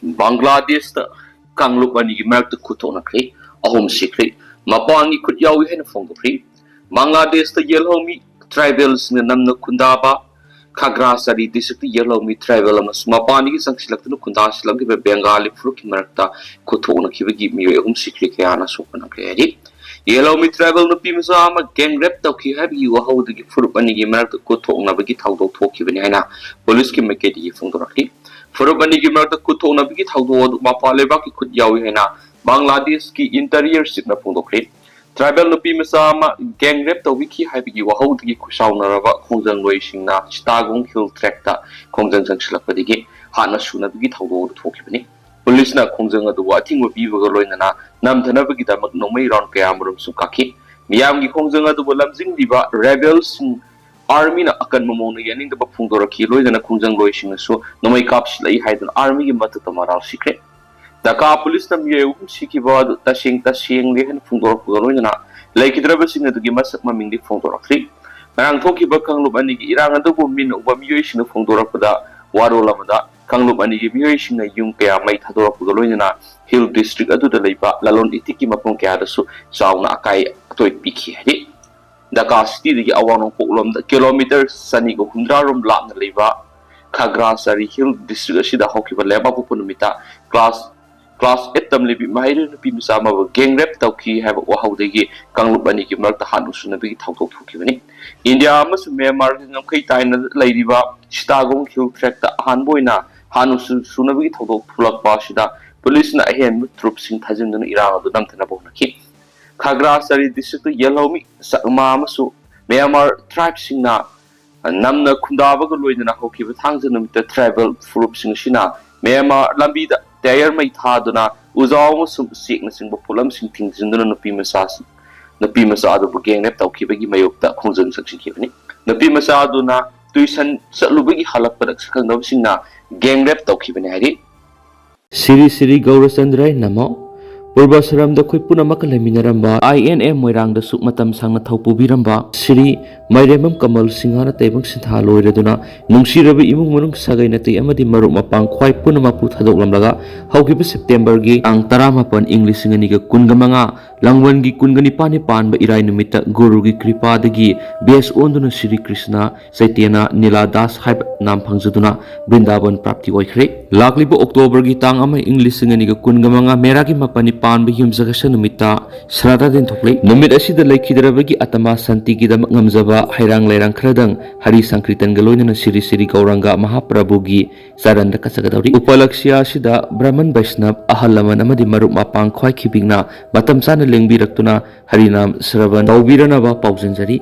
Bangladesh the Kanglup ani gi marak khut thoknakhre ahum sikre mapangi khut yawi hen phongdokre Bangladesh the Yelhoumi tribals na namna kundaba Khagra sari district Yelhoumi tribal amas mapani gi sangsilaktu kunda silam gi Bengali fruki marakta khut thoknakhiba gi mi ahum sikre kayana soknakhre ri Yelhoumi tribal no pimsa ama gang rap tawki habi wahau gi frup ani gi marakta khut thoknaba gi thawdok thokibani haina police ki maketi gi phongdokre Furubani ki marta khut thoknabi ki thawdo mapaleba ki khut yawi hena Bangladesh ki interior sikna phongdokre tribal nupi masa ma gang rape to wiki haibi ki wahau gi khusauna raba khongjang loi singna Chittagong hill track ta khongjang jangsilakpadi gi hana suna bi thawdo thokibani police na khongjang adu athing bi baga loina namthana bi damak nomai round kaya murum su kakhi miyam gi khongjang adu lamjing diba rebels Army na akan mamona yaning da phungdora ki loidana khungjang loising so nomai kaps lai haidan army gi mata tamaral secret daka police nam ye siki ba ta sing le han phungdora ko loidana lai kidraba sing adu gi masak maming di phungdora khri rang thoki ba Kanglup ani gi irang adu bo min uba miyoi sing phungdora pada waro lamada Kanglup ani gi miyoi sing yung kaya mai thadora ko loidana hill district adu da leiba lalon itiki mapong kaya da su sauna akai toy pikhi hadi Dhaka city digi awang poklom da kilometer sani ko hundra rom lap na leba Khagra sari hill district asida hokiba leba ko punumita class 8 tam lebi mahir nupi misama ba gang rap tawki have wa hawdegi Kanglup ani ki marta hanu sunabi thawtok thukibani India amas Myanmar ngam kai taina leiriba Chittagong hill track ta hanboina hanu sunabi thawtok thulak ba sida police na ahen troop sing thajin dun irang adu namthana bonaki Khagra sari district Yelhoumi sakma amasu Myanmar tribe singna namna khundaba ga loidana hokiba thangjanamita tribal group sing sina Myanmar lambi da tayar mai thaduna uzaw sum sikna sing pulam sing thingjinduna nupi masa adu gang rap tawkiba gi mayokta khongjang saksikibani nupi masa aduna tuition salubagi halakpada sakhangdab singna gang rap tawkibani hari Siri Gaurachandrai namo Purbasaram da khoi punamak leminaramba INM moirang da suk matam sangna thaupu biramba Sri Mairemam Kamal Singhana taibang sintha loireduna nungsirabi imung manung sagai nati amadi maruk mapang khwai punamak pu thadoklamlaga haukiba September gi ang 18 English ngani ga kungamanga langwan gi kungani pani pan ba irai numita guru gi kripa dagi bes onduna Sri Krishna Chaitanya Niladas haib nam phangjaduna Brindaban prapti oikhre lakliba October gi tang ama English ngani ga kungamanga meragi mapani pan ba himjagasha numita srada din thokle numit asida laikhidrabagi atama santi gi damak ngamjaba hairang lairang khradang hari sankritan galoina Siri Gauranga Mahaprabhu gi saranda kasagadauri upalaksya sida Brahman Vaishnav ahalaman amadi maruk mapang khwai khibingna matam sana lengbirakuna harinam sravan tawbirana ba paujanjari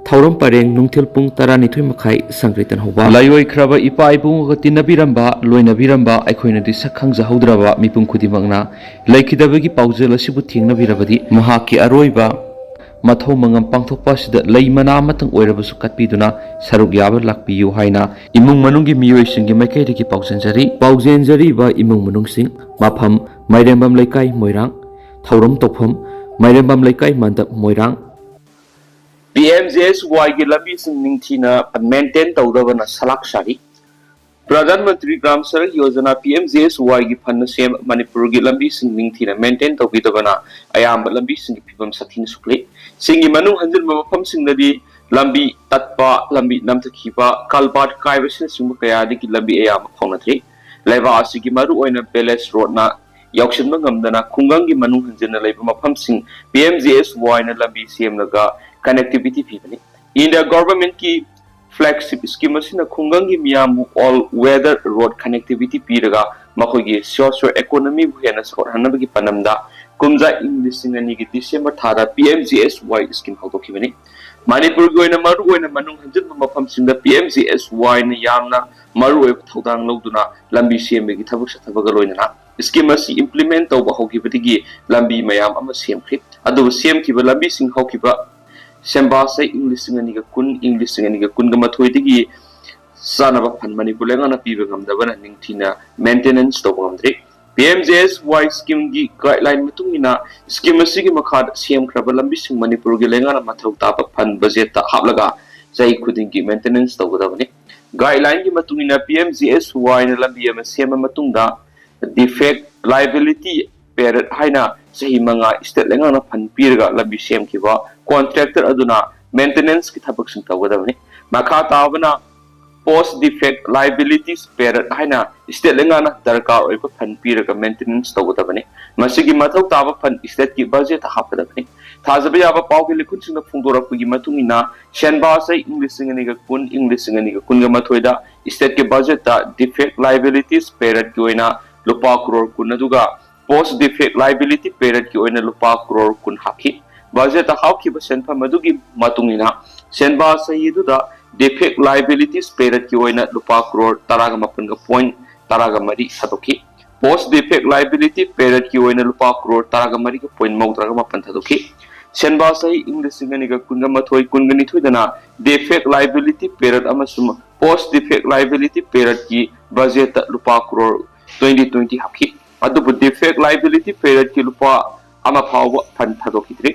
Thauram pareng nungthil pung 12 makhai sankritan hoba layoi khraba ipa ipung ga tinabiramba loinabiramba aikoina di sakhang jahaudraba mipung khudimangna laikhidabagi paujel asibu thingna birabadi mahaki aroiba mathau mangam pangthokpa sida leimana matang oirabasu katpiduna saruk yaba lakpiyu haina imung manunggi miyoi singi maikai digi paujanjari ba imung manung sing mafam Mairembam Laikai Moirang Thauram Tokpham Mairembam Laikai Mandap Moirang PMJSY की लंबी सिंगनिंग maintain तौदबना सलाक सारी प्रधानमंत्री ग्राम सड़क योजना PMJSY की fund से मणिपुर की लंबी सिंगनिंग मेंटेन तौदबना अयाम लंबी सिंग फिबम सथिन सुक्ले सिंगी मनु हंजन मफम सिंगदि लंबी तत्पा लंबी नमथखिबा कलबाट कायबसिन सिंग कयादि की लंबी अयाम फौनथ्रे लेबा असि की मरु ओइना पैलेस रोड ना यावशिन मंगमदना खुंगंग की मनु हंजन लेबा मफम सिंग PMJSY ना लंबी सीएम लगा connectivity people. India government ki flagship scheme asina khungangi miyamu all weather road connectivity piraga makhogi socio economy buhena sor hanabagi panamda kumja English ngani gi December thara PMJSY scheme hawtokibani Manipur goina maru oina manung hanjin mafam sinda PMJSY na yamna maru oib thodang loduna lambi sembegi thabuk sa thabaga loina scheme asi implement tawba hawkibati lambi mayam ama semkhri adu sem kiba lambi sing hawkiba Sembasa English ngani ga kun ga mathoi digi sana ba phan Manipur lenga na pibe ngam da bana ningthina maintenance to ngamdri PMJSY scheme gi guideline mutungina scheme asigi makhad CM kraba lambi sing Manipur gi lenga na mathau ta pa phan budget ta haplaga jai khuding gi maintenance to da bani guideline gi matungina PMJSY na lambi ma CM matungda defect liability period haina sahi manga state lenga na fan pirga labi sem kiba contractor aduna maintenance ki thabak sing tawgadabani makha tabana post defect liabilities period haina state lenga na darkar oiba fan pirga maintenance tawgadabani masigi mathau taba fan state ki budget hapadabani thajabi aba pawgi likun sing phungdora kugi matungina shenba sai english ngani ga kun ga mathoida state ki budget ta defect liabilities period ki oina lupa crore kun aduga post defect liability period ki oina lupa crore kun haki budget ta hawki ba senfa madugi matungina senba sai duda defect liabilities period ki oina lupa crore taraga mapun ga point taraga mari sadoki post defect liability period ki oina lupa crore taraga mari ga point mau taraga mapan sadoki senba sai english ngani ga kunga mathoi kungani thoidana defect liability period amasum post defect liability period ki budget lupa crore 2020 haki adubu defect liability period ki lupa ama phawa fan thadokidri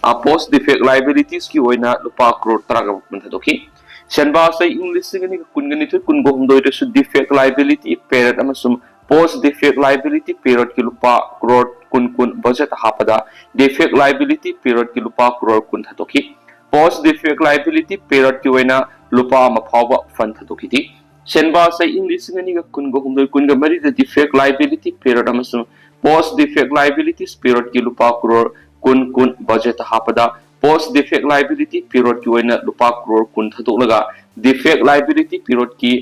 a post defect liabilities ki oina lupa crore taraga mapan sadoki senba sai english ngani ga kungani thoi kungo humdoi su defect liability period amasum post defect liability period ki lupa crore kun budget hapada defect liability period ki lupa crore kun thatoki post defect liability period ki oina lupa ma phawa fan thatoki di senba sai english ngani ga kun go humdoi kun ga mari the defect liability period amasung post defect liabilities period ki lupa crore kun budget hapada post defect liability period ki oina lupa crore kun thatolaga defect liability period ki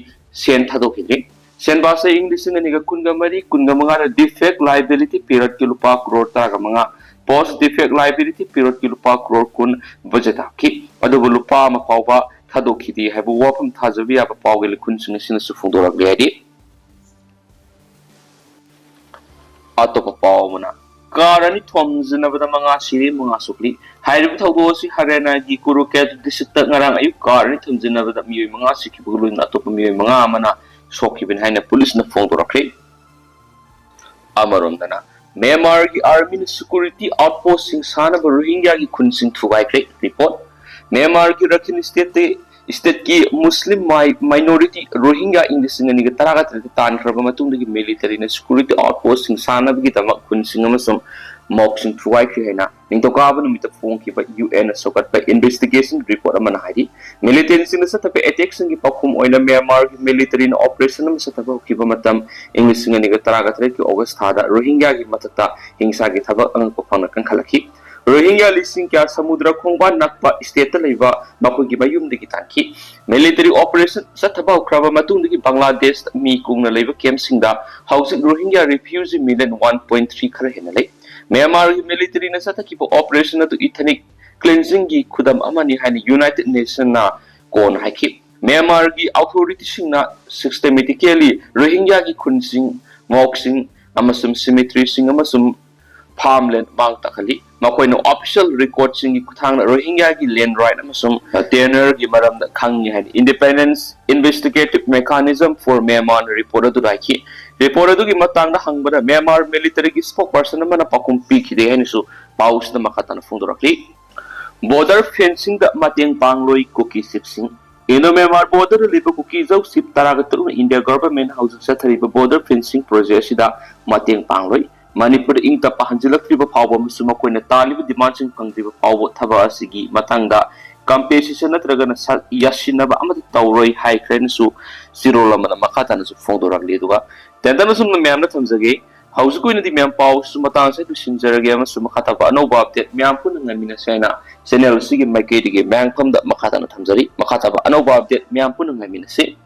sen thatoki di senba sai english ngani ga kunga mari kunga manga defect liability period ki lupa crore taraga manga post defect liability period ki lupa crore kun budget haki adu lupa ma pawba thadoki di habu wapam thajabi aba pawgel kun sing sing su phungdora gadi atopa pawmana karani thomjina bada manga siri manga sukli hairibu thawdo si harena gi kuruket district ngarang ayu karani thomjina bada miyo manga sikhi buglu na atopa miyo manga mana Soki bin haina police na phone rakhi amarom dana Myanmar ki army security outpost sing sana ba Rohingya ki khun sing thubai kre report Myanmar ki Rakhine state ki Muslim minority Rohingya in the singani ga taraga tan khraba matung gi military na security outpost sing sana gi tamak khun sing amasum mok sing thubai kre haina ning to ka ban mi ta phone ki ba UN sokat ba investigation report amana haidi military sing sa ta attack sing gi pakhum oina Myanmar ki military na operation sa ta ki ba matam English singani ga taraga ki August thada Rohingya gi matata hingsa gi thaba ang ko phang kan khalaki Rohingya lising kya samudra khongba nakpa state ta leiba makoi gi bayum de gi tanki military operation sa thaba ukraba matung de gi Bangladesh mi kungna leiba camp singda housing Rohingya refugee million 1.3 khara hena lei Myanmar military na sa ta ki operation to ethnic cleansing gi khudam amani hani United Nations na kon haki Myanmar gi authority sing na systematically Rohingya gi khunsing moksing amasum cemetery sing amasum farmland bang takhali makoi no official record sing gi kuthang Rohingya gi land right amasum tenor gi maram da khangni hani independence investigative mechanism for Myanmar report adu raiki report adu gi matang da hangbada Myanmar military gi spokesperson amana pakum piki de hani su paus da makatan phungdorakli border fencing da mateng pangloi cookie sipsing Indo Myanmar border liba cookie zau sip taraga India government houses sa thariba border fencing project sida mateng pangloi Manipur ing ta pahanjilak riba phawa musuma koina talibu demand sing phangdiba phawa thaba asigi matangda compensation natraga na yasinaba amati tawroi high crane su zero lamana makata na su phongdorak le duga tendana sum myam na thamjage hausu koina di myam paw su matang sai du sinjarage ama su makata ba no ba update myam pun ngamina saina channel sigi maike dige myam kam da makata na thamjari makata ba no ba update myam pun ngamina se